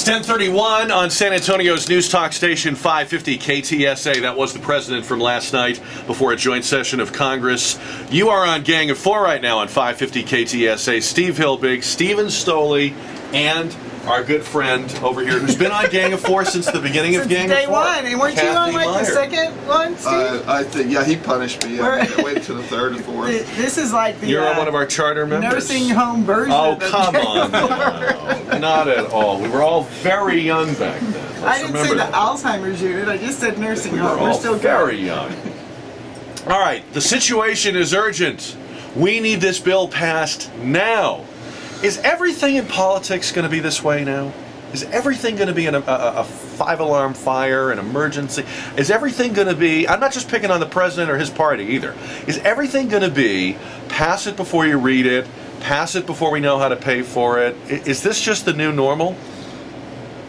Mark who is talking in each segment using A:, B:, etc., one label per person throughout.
A: It's 10:31 on San Antonio's news talk station 550 KTSA. That was the president from last night before a joint session of Congress. You are on Gang of Four right now on 550 KTSA. Steve Hilbig, Stephen Stoli, and our good friend over here who's been on Gang of Four since the beginning of Gang of Four.
B: Day one. And weren't you on like
A: Meyer.
B: the second one, Steve?
C: I think, yeah, he punished me. I waited till the third or fourth.
B: This is like the
A: You're one of our charter members.
B: nursing home version
A: Oh,
B: of the
A: come
B: Gang
A: on.
B: of Four.
A: No, not at all. We were all very young back then.
B: I didn't say the Alzheimer's unit. I just said nursing home.
A: We're all
B: still
A: very
B: going.
A: young. All right, the situation is urgent. We need this bill passed now. Is everything in politics going to be this way now? Is everything going to be a five-alarm fire, an emergency? Is everything going to be, I'm not just picking on the president or his party either, is everything going to be pass it before you read it, pass it before we know how to pay for it? Is this just the new normal?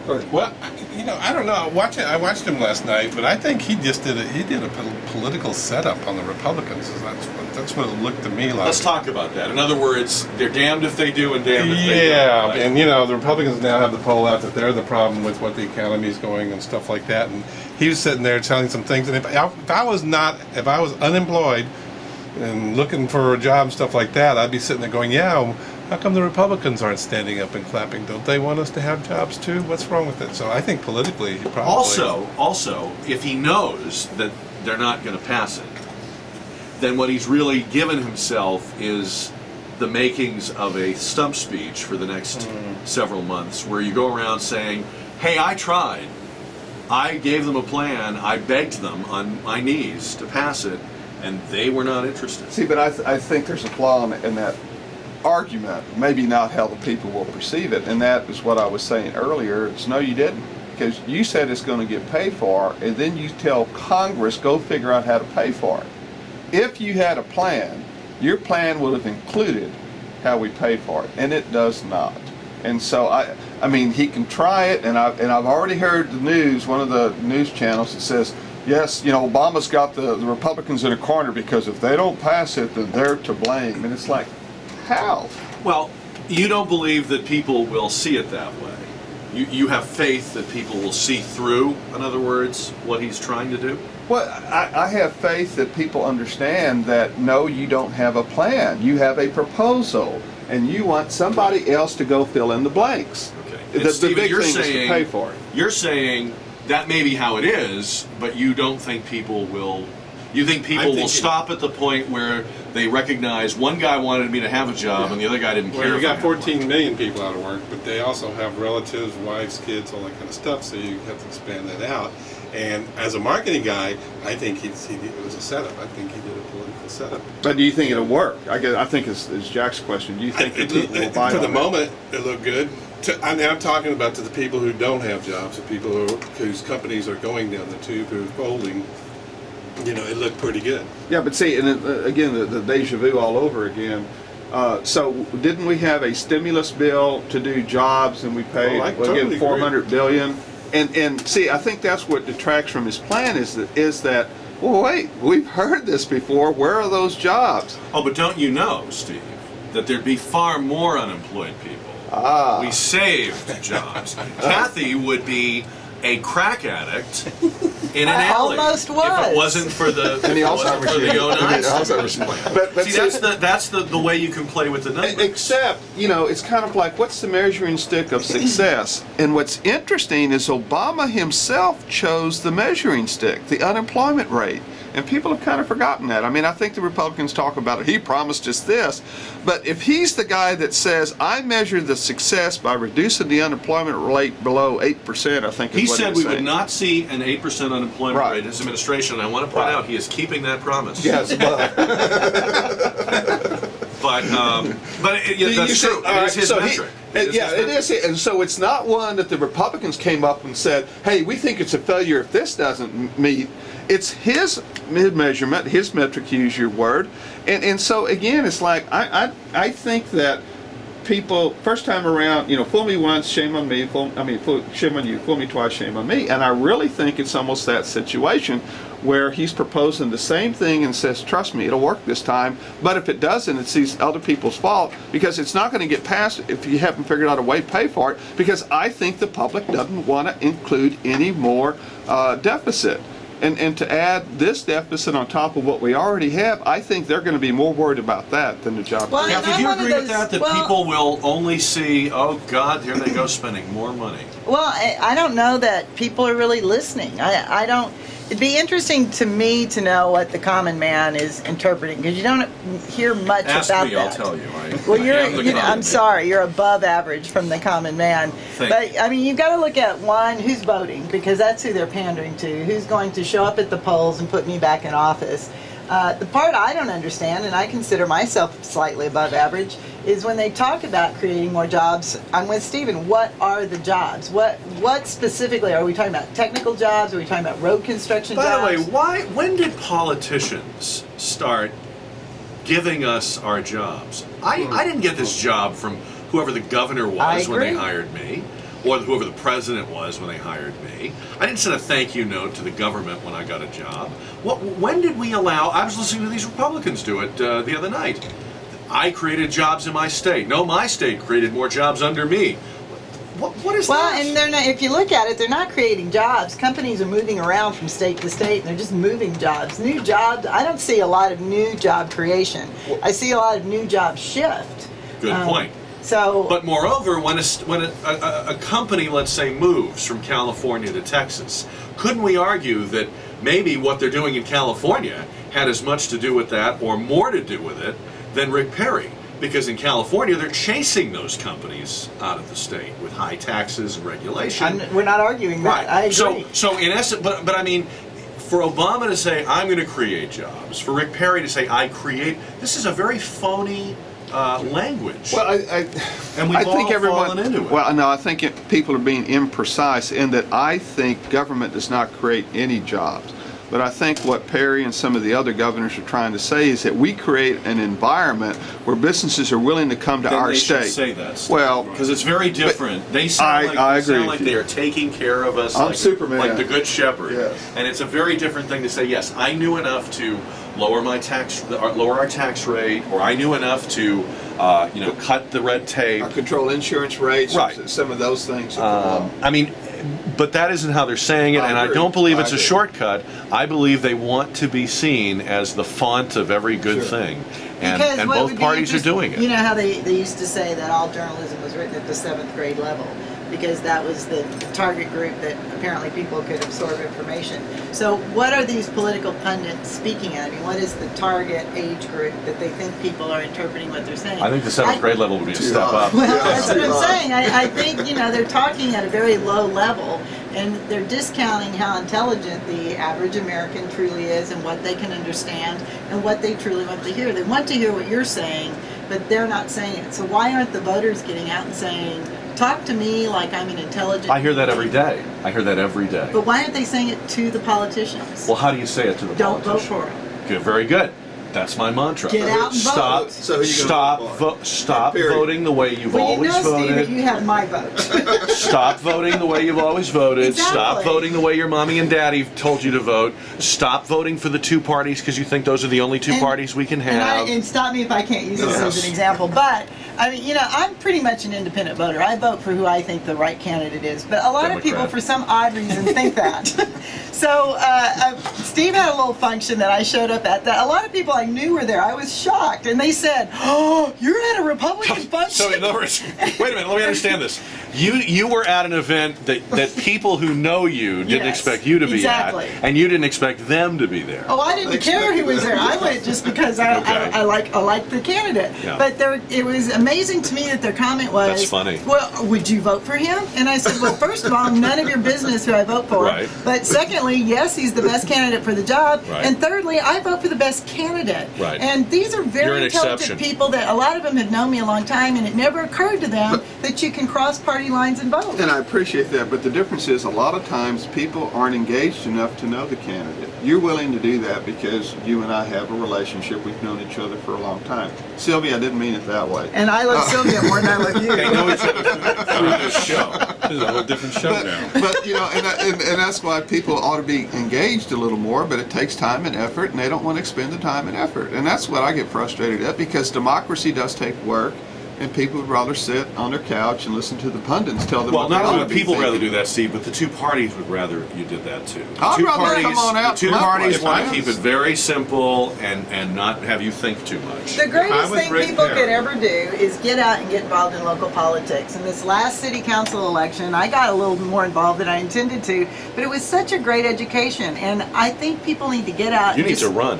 D: Well, you know, I don't know. I watched him last night, but I think he did a political setup on the Republicans. That's what it looked to me like.
A: Let's talk about that. In other words, they're damned if they do and damned if they don't.
D: Yeah,
A: Right?
D: and you know, the Republicans now have the poll out that they're the problem with what the economy is going and stuff like that. And he was sitting there telling some things. And if I was unemployed and looking for a job and stuff like that, I'd be sitting there going, yeah. How come the Republicans aren't standing up and clapping? Don't they want us to have jobs too? What's wrong with it? So I think politically, he probably...
A: Also, if he knows that they're not going to pass it, then what he's really given himself is the makings of a stump speech for the next several months, where you go around saying, hey, I tried. I gave them a plan. I begged them on my knees to pass it, and they were not interested.
C: See, but I think there's a flaw in that argument, maybe not how the people will perceive it, and that is what I was saying earlier. It's no, you didn't, because you said it's going to get paid for, and then you tell Congress, go figure out how to pay for it. If you had a plan, your plan would have included how we paid for it, and it does not. And so I mean, he can try it, and I've already heard the news, one of the news channels that says, yes, you know, Obama's got the Republicans in a corner because if they don't pass it, then they're to blame. And it's like, how?
A: Well, you don't believe that people will see it that way. You have faith that people will see through, in other words, what he's trying to do?
C: Well, I have faith that people understand that, no, you don't have a plan. You have a proposal, and you want somebody else to go fill in the blanks.
A: Okay.
C: The
A: Stephen,
C: big
A: you're
C: thing
A: saying,
C: is to pay for it.
A: You're saying that may be how it is, but you don't think people will... You think people will stop at the point where they recognize one guy wanted me to have a job and the other guy didn't care.
D: Well, you got 14 million people out of work, but they also have relatives, wives, kids, all that kind of stuff, so you have to expand that out. And as a marketing guy, I think it was a setup. I think he did a political setup.
C: But do you think it'll work? I think is Jack's question. Do you think that people will buy it?
D: For the moment, it looked good. I'm talking about to the people who don't have jobs, the people whose companies are going down the tube, who are folding. You know, it looked pretty good. Yeah,
C: but see, and again, the deja vu all over again. So didn't we have a stimulus bill to do jobs, and we paid
D: totally
C: $400 billion? And see, I think that's what detracts from his plan is that well, wait, we've heard this before. Where are those jobs?
A: Oh, but don't you know, Steve, that there'd be far more unemployed people? We saved jobs. Cathey would be a crack addict in an alley.
B: Almost was.
A: If it wasn't for the Alzheimer's plan.
C: But
A: see, that's the way you can play with the numbers.
C: Except, you know, it's kind of like, what's the measuring stick of success? And what's interesting is Obama himself chose the measuring stick, the unemployment rate. And people have kind of forgotten that. I mean, I think the Republicans talk about it. He promised us this. But if he's the guy that says, I measure the success by reducing the unemployment rate below 8%, I think is
A: he
C: what
A: said
C: he was
A: we
C: saying.
A: would not see an 8% unemployment rate in his administration. And I want to point out he is keeping that promise.
C: Yes, but
A: that's true. It is his metric.
C: It is. And so it's not one that the Republicans came up and said, hey, we think it's a failure if this doesn't meet. It's his measurement, his metric, to use your word. And so, again, it's like, I think that people, first time around, you know, fool me once, shame on me, shame on you, fool me twice, shame on me. And I really think it's almost that situation where he's proposing the same thing and says, trust me, it'll work this time. But if it doesn't, it's these other people's fault, because it's not going to get passed if you haven't figured out a way to pay for it, because I think the public doesn't want to include any more deficit. And to add this deficit on top of what we already have, I think they're going to be more worried about that than the job.
B: Well,
A: Kathy,
B: and
A: do you
B: I'm one
A: agree
B: of
A: with that?
B: those-
A: That people will only see, oh God, here they go spending more money.
B: Well, I don't know that people are really listening. I don't. It'd be interesting to me to know what the common man is interpreting, because you don't hear much
A: Ask
B: about
A: me,
B: that.
A: I'll tell you.
B: Well,
A: I am the common
B: I'm
A: man.
B: sorry, you're above average from the common man.
A: Thank
B: But
A: you.
B: I mean, you've got to look at one, who's voting, because that's who they're pandering to. Who's going to show up at the polls and put me back in office? The part I don't understand, and I consider myself slightly above average, is when they talk about creating more jobs. I'm with Stephen. What are the jobs? What specifically are we talking about? Technical jobs? Are we talking about road construction
A: By
B: jobs?
A: the way, when did politicians start giving us our jobs? I didn't get this job from whoever the governor was when they
B: agree.
A: hired me, or whoever the president was when they hired me. I didn't send a thank you note to the government when I got a job. When did we allow? I was listening to these Republicans do it the other night. I created jobs in my state. No, my state created more jobs under me. What is
B: Well,
A: that?
B: and they're not. If you look at it, they're not creating jobs. Companies are moving around from state to state, and they're just moving jobs. New jobs. I don't see a lot of new job creation. I see a lot of new job shift.
A: Good point.
B: So,
A: But moreover, when a company, let's say, moves from California to Texas, couldn't we argue that maybe what they're doing in California had as much to do with that or more to do with it than Rick Perry? Because in California, they're chasing those companies out of the state with high taxes and regulation.
B: we're not arguing that. I agree.
A: So in essence, but I mean, for Obama to say, I'm going to create jobs, for Rick Perry to say, I create, this is a very phony language.
C: Well,
A: And we've
C: I think
A: all
C: everyone.
A: fallen into it.
C: Well, no, I think people are being imprecise in that I think government does not create any jobs. But I think what Perry and some of the other governors are trying to say is that we create an environment where businesses are willing to come to
A: Then
C: our
A: they should
C: state.
A: say that, Steve.
C: Well,
A: because it's very different. They sound
C: I
A: like,
C: agree
A: they, sound
C: with
A: like
C: you.
A: they are taking care of us,
C: I'm
A: like,
C: Superman.
A: like the Good Shepherd.
C: Yes.
A: And it's a very different thing to say, yes, I knew enough to lower my lower our tax rate, or I knew enough to, cut the red tape.
C: control insurance rates,
A: Right.
C: some of those things.
A: I mean, but that isn't how they're saying it,
C: I
A: and I
C: agree.
A: don't believe it's
C: I
A: a
C: agree.
A: shortcut. I believe they want to be seen as the font of every good
C: Sure.
A: thing,
B: Because
A: and
B: what
A: both
B: would be
A: parties are
B: interesting-
A: doing it.
B: You know how they used to say that all journalism was written at the 7th grade level, because that was the target group that apparently people could absorb information. So what are these political pundits speaking at? I mean, what is the target age group that they think people are interpreting what they're saying?
A: I think the seventh grade level would be a
C: Too
A: step
C: high.
A: up.
B: Well,
C: Yeah.
B: that's what I'm saying. I think, they're talking at a very low level, and they're discounting how intelligent the average American truly is and what they can understand and what they truly want to hear. They want to hear what you're saying, but they're not saying it. So why aren't the voters getting out and saying, talk to me like I'm an intelligent...
A: I hear that every day. I hear that every day.
B: But why aren't they saying it to the politicians?
A: Well, how do you say it to the
B: Don't vote
A: politician?
B: for them.
A: Good, very good. That's my mantra.
B: Get out and
A: Stop.
B: vote.
C: So who you gonna vote for?
A: Stop
C: Period.
A: voting the way you've
B: Well,
A: always
B: Steve,
A: voted.
B: you have my vote.
A: Stop voting the way you've always voted. Stop
B: Exactly.
A: voting the way your mommy and daddy told you to vote. Stop voting for the two parties because you think those are the only two
B: And-
A: parties we can have.
B: And stop me if I can't use this
A: Yes.
B: as an example, but I mean, I'm pretty much an independent voter. I vote for who I think the right candidate is, but a lot of people,
A: Democrat.
B: for some odd reason, think that. So Steve had a little function that I showed up at. That a lot of people I knew were there. I was shocked, and they said, "Oh, you're at a Republican function."
A: So in other words, wait a minute, let me understand this. You were at an event that people who know you didn't
B: Yes,
A: expect you to be
B: exactly.
A: at, and you didn't expect them to be there.
B: Oh, I didn't care who was there. I went just because I like the candidate.
A: Yeah.
B: But it was amazing to me that their comment was,
A: That's funny.
B: Well, would you vote for him? And I said, well, first of all, none of your business who I vote for.
A: Right.
B: But secondly, yes, he's the best candidate for the job.
A: Right.
B: And thirdly, I vote for the best candidate.
A: Right.
B: And these are
A: You're
B: very
A: an
B: intelligent
A: exception.
B: people that a lot of them have known me a long time, and it never occurred to them that you can cross party lines and vote.
C: And I appreciate that, but the difference is a lot of times people aren't engaged enough to know the candidate. You're willing to do that because you and I have a relationship. We've known each other for a long time. Sylvia, I didn't mean it that way.
B: And I love Sylvia more than I love you.
A: They know each other through this show.
D: This is a whole different show now.
C: But you know, and that's why people ought to be engaged a little more. But it takes time and effort, and they don't want to expend the time and effort. And that's what I get frustrated at, because democracy does take work, and people would rather sit on their couch and listen to the pundits tell them.
A: Well,
C: what they
A: not
C: ought
A: only
C: to
A: would
C: be
A: people rather
C: thinking.
A: do that, Steve, but the two parties would rather you did that too.
C: I'd
A: Two
C: rather come on out
A: The two
C: to my
A: parties
C: place.
A: want to keep it very simple and not have you think too much.
B: The greatest
D: was
B: thing
D: Rick
B: people
D: Perry.
B: could ever do is get out and get involved in local politics. In this last city council election, I got a little more involved than I intended to, but it was such a great education, and I think people need to get out.
A: You
B: and
A: need to run.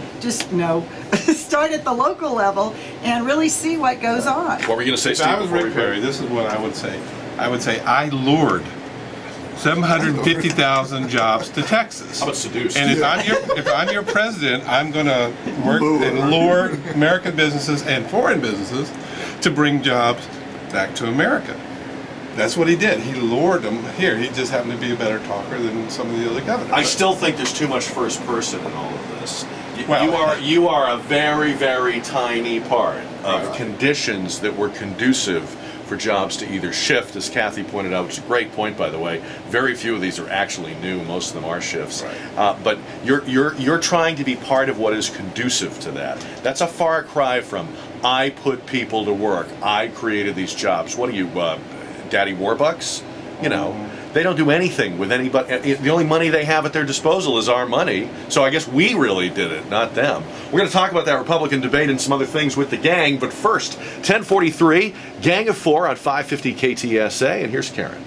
B: Start at the local level and really see what goes on.
A: What were you going to say,
D: If
A: Steve?
D: I was
A: before we
D: Rick
A: break?
D: Perry, this is what I would say. I would say I lured 750,000 jobs to Texas.
A: How about seduced?
D: And if I'm your president, I'm going to work and lure American businesses and foreign businesses to bring jobs back to America. That's what he did. He lured them here. He just happened to be a better talker than some of the other governors.
A: I still think there's too much first person in all of this.
D: Well-
A: You are a very, very tiny part of conditions that were conducive for jobs to either shift, as Cathey pointed out, which is a great point, by the way. Very few of these are actually new. Most of them are shifts.
D: Right.
A: But you're trying to be part of what is conducive to that. That's a far cry from I put people to work. I created these jobs. What are you, Daddy Warbucks? You know. They don't do anything with anybody. The only money they have at their disposal is our money. So I guess we really did it, not them. We're going to talk about that Republican debate and some other things with the gang. But first, 1043, Gang of Four on 550 KTSA. And here's Karen.